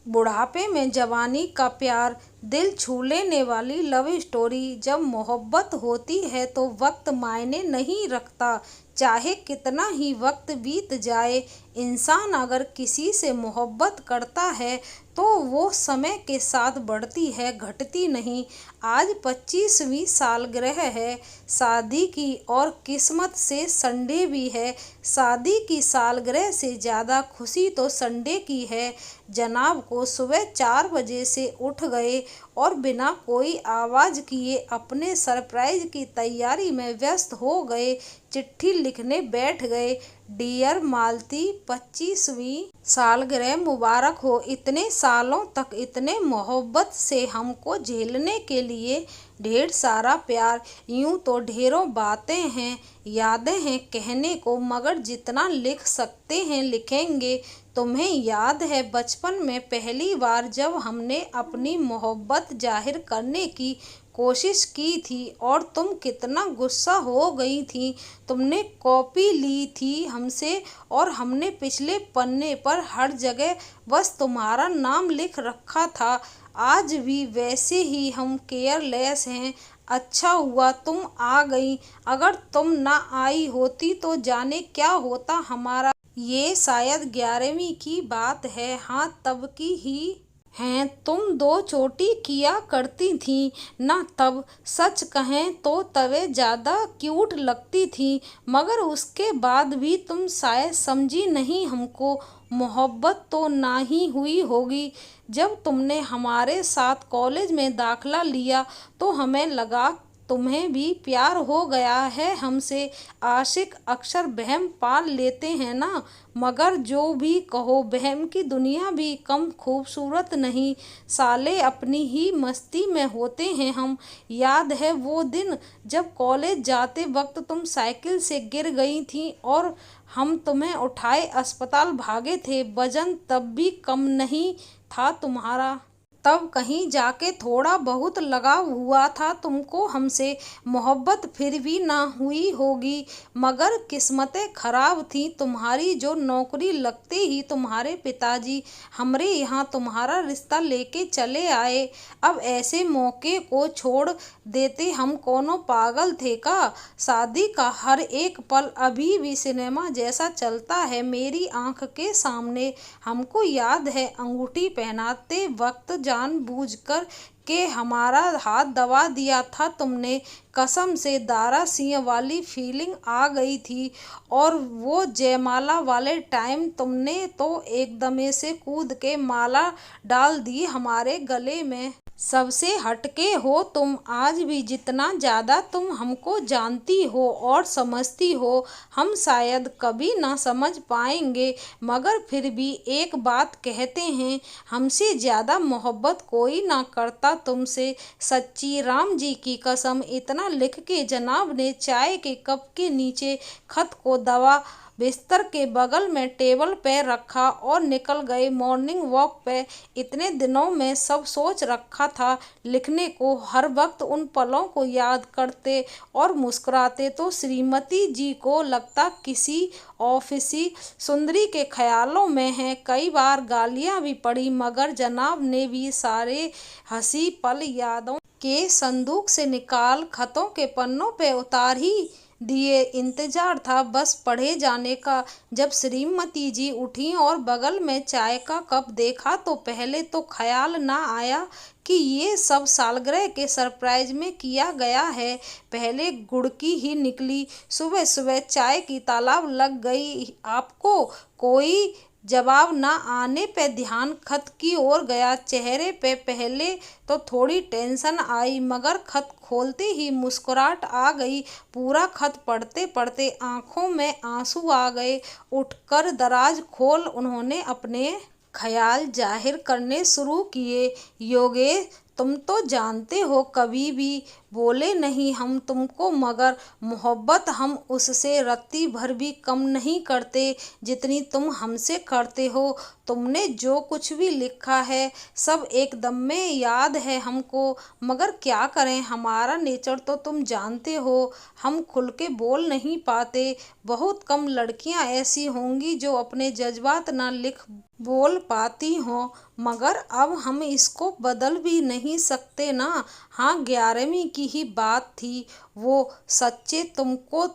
बुढ़ापे में जवानी का प्यार, दिल छू लेने वाली लव स्टोरी। जब मोहब्बत होती है तो वक्त मायने नहीं रखता, चाहे कितना ही वक्त बीत जाए। इंसान अगर किसी से मोहब्बत करता है तो वो समय के साथ बढ़ती है, घटती नहीं। आज 25वीं सालगिरह है शादी की और किस्मत से संडे भी है। शादी की सालगिरह से ज़्यादा खुशी तो संडे की है। जनाब को सुबह 4 बजे से उठ गए और बिना कोई आवाज़ किए अपने सरप्राइज की तैयारी में व्यस्त हो गए। चिट्ठी लिखने बैठ गए। डियर मालती, 25वीं सालगिरह मुबारक हो। इतने सालों तक इतने मोहब्बत से हमको झेलने के लिए ढेर सारा प्यार। यूं तो ढेरों बातें हैं, यादें हैं कहने को, मगर जितना लिख सकते हैं लिखेंगे। तुम्हें याद है बचपन में पहली बार जब हमने अपनी मोहब्बत जाहिर करने की कोशिश की थी और तुम कितना गुस्सा हो गई थी। तुमने कॉपी ली थी हमसे और हमने पिछले पन्ने पर हर जगह बस तुम्हारा नाम लिख रखा था। आज भी वैसे ही हम केयरलेस हैं। अच्छा हुआ तुम आ गई, अगर तुम ना आई होती तो जाने क्या होता हमारा। ये शायद 11वीं की बात है, हाँ तब की ही हैं। तुम 2 चोटी किया करती थी ना तब। सच कहें तो तवे ज़्यादा क्यूट लगती थी, मगर उसके बाद भी तुम शायद समझी नहीं हमको। मोहब्बत तो ना ही हुई होगी। जब तुमने हमारे साथ कॉलेज में दाखिला लिया तो हमें लगा तुम्हें भी प्यार हो गया है हमसे। आशिक अक्सर वहम पाल लेते हैं ना, मगर जो भी कहो वहम की दुनिया भी कम खूबसूरत नहीं। साले अपनी ही मस्ती में होते हैं हम। याद है वो दिन जब कॉलेज जाते वक्त तुम साइकिल से गिर गई थी और हम तुम्हें उठाए अस्पताल भागे थे। वजन तब भी कम नहीं था तुम्हारा। तब कहीं जाके थोड़ा बहुत लगाव हुआ था तुमको हमसे। मोहब्बत फिर भी ना हुई होगी, मगर किस्मतें खराब थी तुम्हारी। जो नौकरी लगते ही तुम्हारे पिताजी हमरे यहाँ तुम्हारा रिश्ता लेके चले आए। अब ऐसे मौके को छोड़ देते हम कोनो पागल थे का। शादी का हर एक पल अभी भी सिनेमा जैसा चलता है मेरी आंख के सामने। हमको याद है अंगूठी पहनाते वक्त जानबूझकर के हमारा हाथ दबा दिया था तुमने। कसम से दारा सिंह वाली फीलिंग आ गई थी। और वो जयमाला वाले टाइम तुमने तो एकदमे से कूद के माला डाल दी हमारे गले में। सबसे हटके हो तुम आज भी। जितना ज़्यादा तुम हमको जानती हो और समझती हो हम शायद कभी ना समझ पाएंगे, मगर फिर भी एक बात कहते हैं, हमसे ज़्यादा मोहब्बत कोई ना करता तुमसे। सच्ची राम जी की कसम। इतना लिख के जनाब ने चाय के कप के नीचे खत को दबा बिस्तर के बगल में टेबल पे रखा और निकल गए मॉर्निंग वॉक पे। इतने दिनों में सब सोच रखा था लिखने को। हर वक्त उन पलों को याद करते और मुस्कुराते तो श्रीमती जी को लगता किसी ऑफिसी सुंदरी के ख्यालों में है। कई बार गालियां भी पड़ी, मगर जनाब ने भी सारे हंसी पल यादों के संदूक से निकाल खतों के पन्नों पे उतार ही दिए। इंतजार था बस पढ़े जाने का। जब श्रीमती जी उठी और बगल में चाय का कप देखा तो पहले तो ख्याल ना आया कि ये सब सालगिरह के सरप्राइज में किया गया है। पहले गुड़की ही निकली। सुबह सुबह चाय की तालाब लग गई। आपको कोई जवाब ना आने पे ध्यान खत की ओर गया। चेहरे पे पहले तो थोड़ी टेंशन आई, मगर खत खोलते ही मुस्कुराहट आ गई। पूरा खत पढ़ते पढ़ते आंखों में आंसू आ गए। उठकर दराज खोल उन्होंने अपने ख्याल जाहिर करने शुरू किए। योगेश, तुम तो जानते हो कभी भी बोले नहीं हम तुमको, मगर मोहब्बत हम उससे रत्ती भर भी कम नहीं करते जितनी तुम हमसे करते हो। तुमने जो कुछ भी लिखा है सब एकदम में याद है हमको, मगर क्या करें, हमारा नेचर तो तुम जानते हो, हम खुल के बोल नहीं पाते। बहुत कम लड़कियां ऐसी होंगी जो अपने जज्बात ना लिख बोल पाती हों, मगर अब हम इसको बदल भी नहीं सकते ना। हाँ, 11वीं की ही बात थी, वो सच्चे तुमको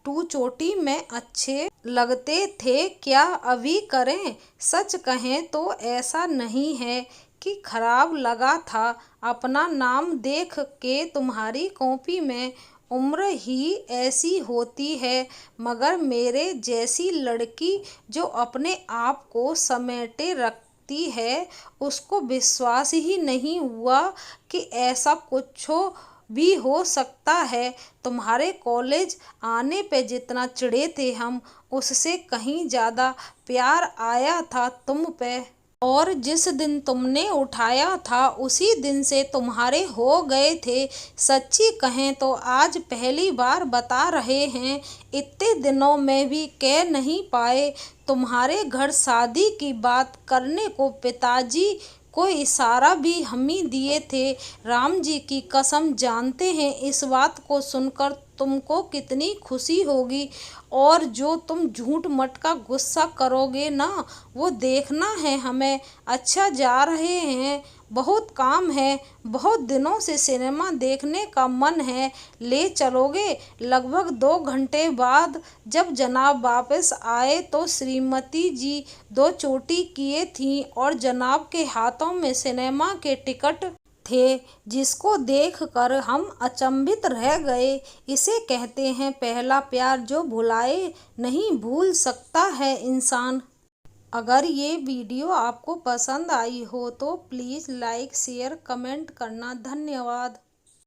टू चोटी में अच्छे लगते थे, क्या अभी करें? सच कहें तो ऐसा नहीं है कि खराब लगा था। अपना नाम देख के तुम्हारी कॉपी में उम्र ही ऐसी होती है, मगर मेरे जैसी लड़की जो अपने आप को समेटे रखती है उसको विश्वास ही नहीं हुआ कि ऐसा कुछ भी हो सकता है। तुम्हारे कॉलेज आने पे जितना चिढ़े थे हम, उससे कहीं ज़्यादा प्यार आया था तुम पे। और जिस दिन तुमने उठाया था उसी दिन से तुम्हारे हो गए थे। सच्ची कहें तो आज पहली बार बता रहे हैं, इतने दिनों में भी कह नहीं पाए। तुम्हारे घर शादी की बात करने को पिताजी को इशारा भी हम ही दिए थे। राम जी की कसम, जानते हैं इस बात को सुनकर तुमको कितनी खुशी होगी, और जो तुम झूठ मटका गुस्सा करोगे ना वो देखना है हमें। अच्छा, जा रहे हैं, बहुत काम है, बहुत दिनों से सिनेमा देखने का मन है, ले चलोगे? लगभग 2 घंटे बाद जब जनाब वापस आए तो श्रीमती जी 2 चोटी किए थीं और जनाब के हाथों में सिनेमा के टिकट थे, जिसको देखकर हम अचंभित रह गए। इसे कहते हैं पहला प्यार, जो भुलाए नहीं भूल सकता है इंसान। अगर ये वीडियो आपको पसंद आई हो तो प्लीज़ लाइक शेयर कमेंट करना। धन्यवाद।